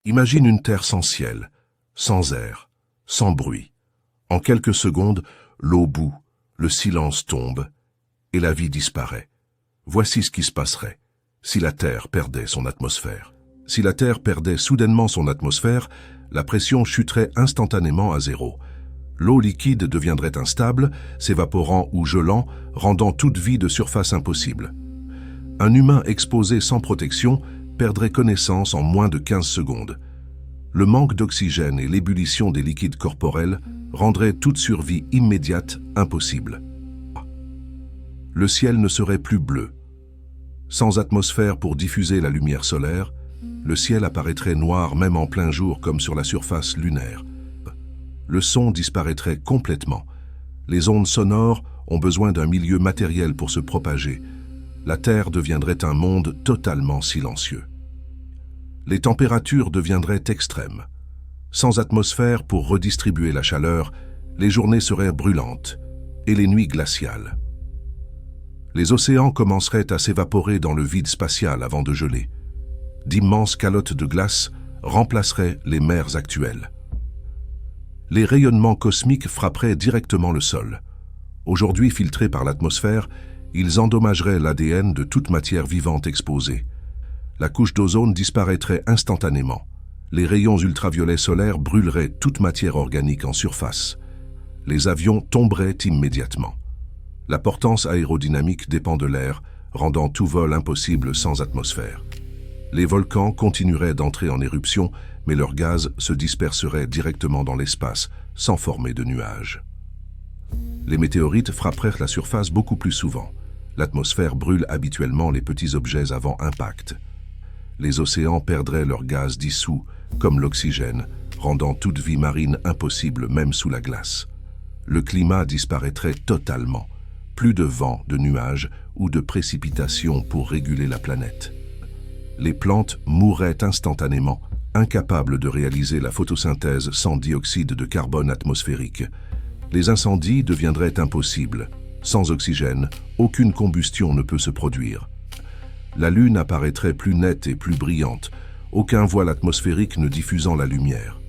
Imagine une terre sans ciel, sans air, sans bruit. En quelques secondes, l'eau bout, le silence tombe, et la vie disparaît. Voici ce qui se passerait si la Terre perdait son atmosphère. Si la Terre perdait soudainement son atmosphère, la pression chuterait instantanément à zéro. L'eau liquide deviendrait instable, s'évaporant ou gelant, rendant toute vie de surface impossible. Un humain exposé sans protection perdrait connaissance en moins de 15 secondes. Le manque d'oxygène et l'ébullition des liquides corporels rendraient toute survie immédiate impossible. Le ciel ne serait plus bleu. Sans atmosphère pour diffuser la lumière solaire, le ciel apparaîtrait noir même en plein jour comme sur la surface lunaire. Le son disparaîtrait complètement. Les ondes sonores ont besoin d'un milieu matériel pour se propager. La Terre deviendrait un monde totalement silencieux. Les températures deviendraient extrêmes. Sans atmosphère pour redistribuer la chaleur, les journées seraient brûlantes et les nuits glaciales. Les océans commenceraient à s'évaporer dans le vide spatial avant de geler. D'immenses calottes de glace remplaceraient les mers actuelles. Les rayonnements cosmiques frapperaient directement le sol. Aujourd'hui filtrés par l'atmosphère, ils endommageraient l'ADN de toute matière vivante exposée. La couche d'ozone disparaîtrait instantanément. Les rayons ultraviolets solaires brûleraient toute matière organique en surface. Les avions tomberaient immédiatement. La portance aérodynamique dépend de l'air, rendant tout vol impossible sans atmosphère. Les volcans continueraient d'entrer en éruption, mais leur gaz se disperserait directement dans l'espace, sans former de nuages. Les météorites frapperaient la surface beaucoup plus souvent. L'atmosphère brûle habituellement les petits objets avant impact. Les océans perdraient leur gaz dissous, comme l'oxygène, rendant toute vie marine impossible même sous la glace. Le climat disparaîtrait totalement. Plus de vent, de nuages ou de précipitations pour réguler la planète. Les plantes mourraient instantanément, incapables de réaliser la photosynthèse sans dioxyde de carbone atmosphérique. Les incendies deviendraient impossibles. Sans oxygène, aucune combustion ne peut se produire. La Lune apparaîtrait plus nette et plus brillante, aucun voile atmosphérique ne diffusant la lumière.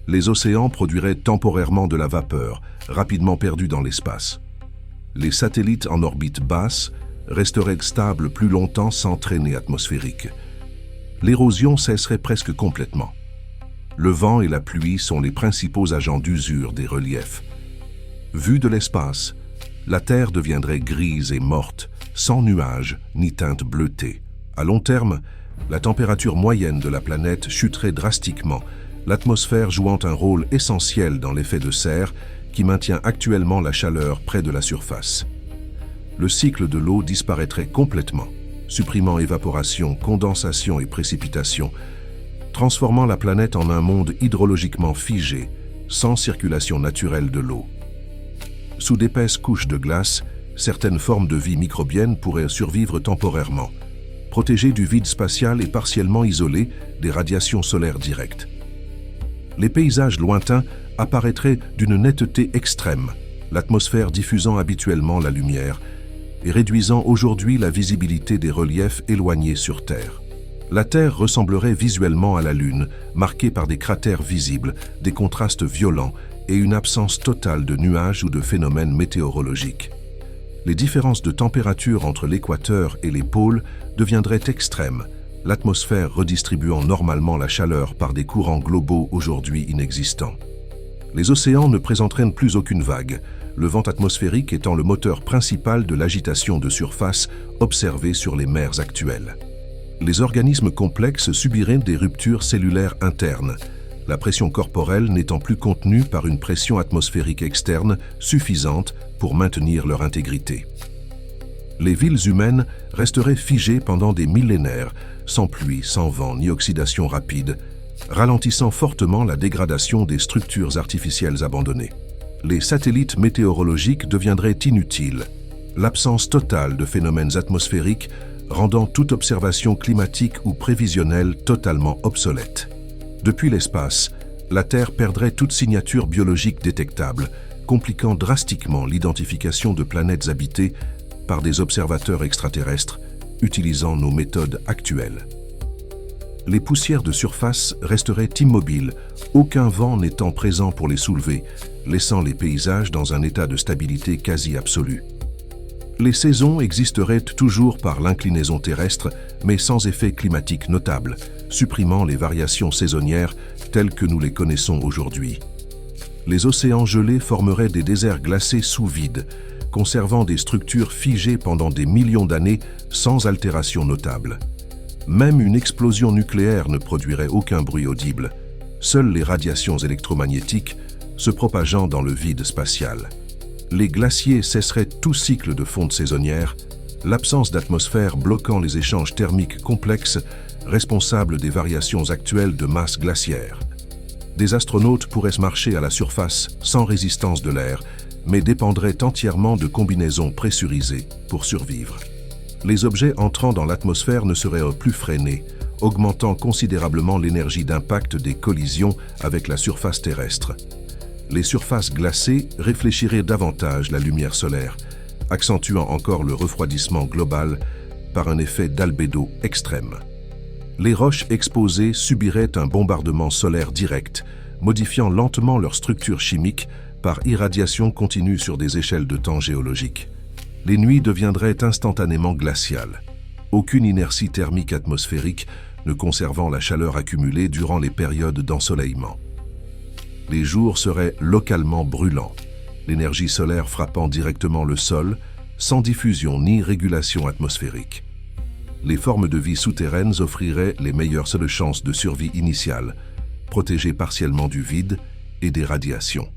Les océans produiraient temporairement de la vapeur, rapidement perdue dans l'espace. Les satellites en orbite basse resteraient stables plus longtemps sans traînée atmosphérique. L'érosion cesserait presque complètement. Le vent et la pluie sont les principaux agents d'usure des reliefs. Vue de l'espace, la Terre deviendrait grise et morte, sans nuages ni teinte bleutée. À long terme, la température moyenne de la planète chuterait drastiquement, l'atmosphère jouant un rôle essentiel dans l'effet de serre qui maintient actuellement la chaleur près de la surface. Le cycle de l'eau disparaîtrait complètement, supprimant évaporation, condensation et précipitation, transformant la planète en un monde hydrologiquement figé, sans circulation naturelle de l'eau. Sous d'épaisses couches de glace, certaines formes de vie microbienne pourraient survivre temporairement, protégées du vide spatial et partiellement isolées des radiations solaires directes. Les paysages lointains apparaîtraient d'une netteté extrême, l'atmosphère diffusant habituellement la lumière et réduisant aujourd'hui la visibilité des reliefs éloignés sur Terre. La Terre ressemblerait visuellement à la Lune, marquée par des cratères visibles, des contrastes violents et une absence totale de nuages ou de phénomènes météorologiques. Les différences de température entre l'équateur et les pôles deviendraient extrêmes, l'atmosphère redistribuant normalement la chaleur par des courants globaux aujourd'hui inexistants. Les océans ne présenteraient plus aucune vague, le vent atmosphérique étant le moteur principal de l'agitation de surface observée sur les mers actuelles. Les organismes complexes subiraient des ruptures cellulaires internes, la pression corporelle n'étant plus contenue par une pression atmosphérique externe suffisante pour maintenir leur intégrité. Les villes humaines resteraient figées pendant des millénaires, sans pluie, sans vent ni oxydation rapide, ralentissant fortement la dégradation des structures artificielles abandonnées. Les satellites météorologiques deviendraient inutiles, l'absence totale de phénomènes atmosphériques rendant toute observation climatique ou prévisionnelle totalement obsolète. Depuis l'espace, la Terre perdrait toute signature biologique détectable, compliquant drastiquement l'identification de planètes habitées par des observateurs extraterrestres utilisant nos méthodes actuelles. Les poussières de surface resteraient immobiles, aucun vent n'étant présent pour les soulever, laissant les paysages dans un état de stabilité quasi absolue. Les saisons existeraient toujours par l'inclinaison terrestre, mais sans effet climatique notable, supprimant les variations saisonnières telles que nous les connaissons aujourd'hui. Les océans gelés formeraient des déserts glacés sous vide, conservant des structures figées pendant des millions d'années sans altération notable. Même une explosion nucléaire ne produirait aucun bruit audible, seules les radiations électromagnétiques se propageant dans le vide spatial. Les glaciers cesseraient tout cycle de fonte saisonnière, l'absence d'atmosphère bloquant les échanges thermiques complexes responsables des variations actuelles de masse glaciaire. Des astronautes pourraient marcher à la surface sans résistance de l'air, mais dépendraient entièrement de combinaisons pressurisées pour survivre. Les objets entrant dans l'atmosphère ne seraient plus freinés, augmentant considérablement l'énergie d'impact des collisions avec la surface terrestre. Les surfaces glacées réfléchiraient davantage la lumière solaire, accentuant encore le refroidissement global par un effet d'albédo extrême. Les roches exposées subiraient un bombardement solaire direct, modifiant lentement leur structure chimique par irradiation continue sur des échelles de temps géologiques. Les nuits deviendraient instantanément glaciales, aucune inertie thermique atmosphérique ne conservant la chaleur accumulée durant les périodes d'ensoleillement. Les jours seraient localement brûlants, l'énergie solaire frappant directement le sol, sans diffusion ni régulation atmosphérique. Les formes de vie souterraines offriraient les meilleures seules chances de survie initiale, protégées partiellement du vide et des radiations.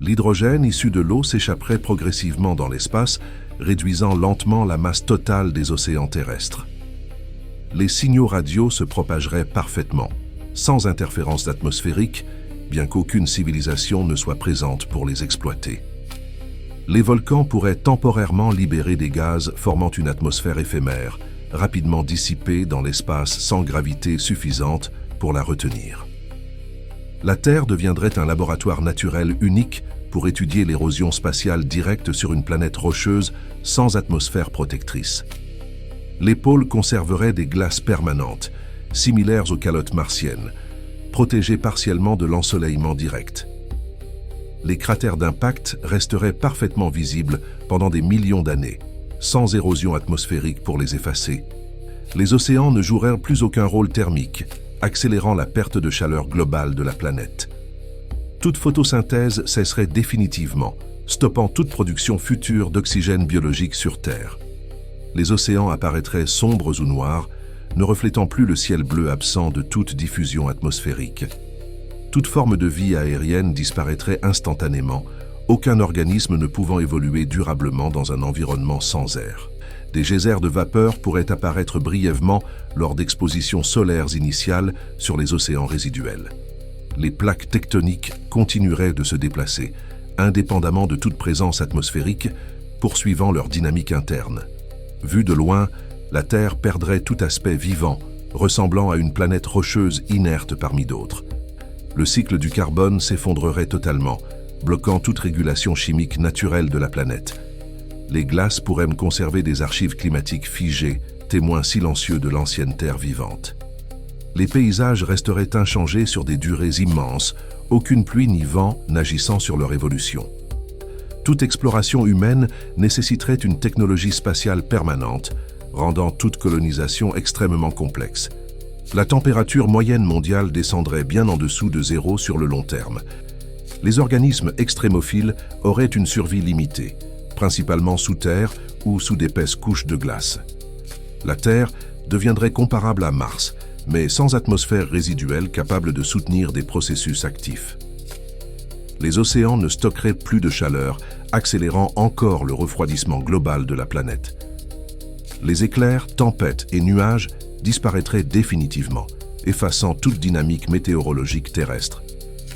L'hydrogène issu de l'eau s'échapperait progressivement dans l'espace, réduisant lentement la masse totale des océans terrestres. Les signaux radio se propageraient parfaitement, sans interférence atmosphérique, bien qu'aucune civilisation ne soit présente pour les exploiter. Les volcans pourraient temporairement libérer des gaz formant une atmosphère éphémère, rapidement dissipée dans l'espace sans gravité suffisante pour la retenir. La Terre deviendrait un laboratoire naturel unique pour étudier l'érosion spatiale directe sur une planète rocheuse sans atmosphère protectrice. Les pôles conserveraient des glaces permanentes, similaires aux calottes martiennes, protégées partiellement de l'ensoleillement direct. Les cratères d'impact resteraient parfaitement visibles pendant des millions d'années, sans érosion atmosphérique pour les effacer. Les océans ne joueraient plus aucun rôle thermique, accélérant la perte de chaleur globale de la planète. Toute photosynthèse cesserait définitivement, stoppant toute production future d'oxygène biologique sur Terre. Les océans apparaîtraient sombres ou noirs, ne reflétant plus le ciel bleu absent de toute diffusion atmosphérique. Toute forme de vie aérienne disparaîtrait instantanément, aucun organisme ne pouvant évoluer durablement dans un environnement sans air. Des geysers de vapeur pourraient apparaître brièvement lors d'expositions solaires initiales sur les océans résiduels. Les plaques tectoniques continueraient de se déplacer, indépendamment de toute présence atmosphérique, poursuivant leur dynamique interne. Vue de loin, la Terre perdrait tout aspect vivant, ressemblant à une planète rocheuse inerte parmi d'autres. Le cycle du carbone s'effondrerait totalement, bloquant toute régulation chimique naturelle de la planète. Les glaces pourraient conserver des archives climatiques figées, témoins silencieux de l'ancienne Terre vivante. Les paysages resteraient inchangés sur des durées immenses, aucune pluie ni vent n'agissant sur leur évolution. Toute exploration humaine nécessiterait une technologie spatiale permanente, rendant toute colonisation extrêmement complexe. La température moyenne mondiale descendrait bien en dessous de zéro sur le long terme. Les organismes extrémophiles auraient une survie limitée, principalement sous terre ou sous d'épaisses couches de glace. La Terre deviendrait comparable à Mars, mais sans atmosphère résiduelle capable de soutenir des processus actifs. Les océans ne stockeraient plus de chaleur, accélérant encore le refroidissement global de la planète. Les éclairs, tempêtes et nuages disparaîtraient définitivement, effaçant toute dynamique météorologique terrestre.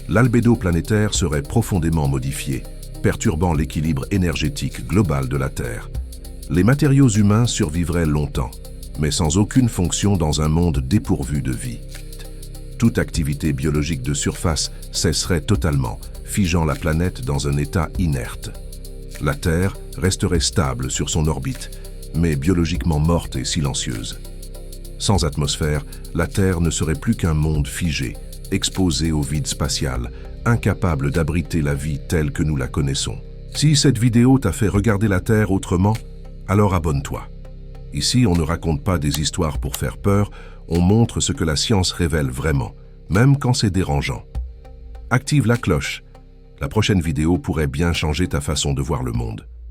L'albédo planétaire serait profondément modifié, perturbant l'équilibre énergétique global de la Terre. Les matériaux humains survivraient longtemps, mais sans aucune fonction dans un monde dépourvu de vie. Toute activité biologique de surface cesserait totalement, figeant la planète dans un état inerte. La Terre resterait stable sur son orbite, mais biologiquement morte et silencieuse. Sans atmosphère, la Terre ne serait plus qu'un monde figé, exposé au vide spatial, incapable d'abriter la vie telle que nous la connaissons. Si cette vidéo t'a fait regarder la Terre autrement, alors abonne-toi. Ici, on ne raconte pas des histoires pour faire peur, on montre ce que la science révèle vraiment, même quand c'est dérangeant. Active la cloche. La prochaine vidéo pourrait bien changer ta façon de voir le monde.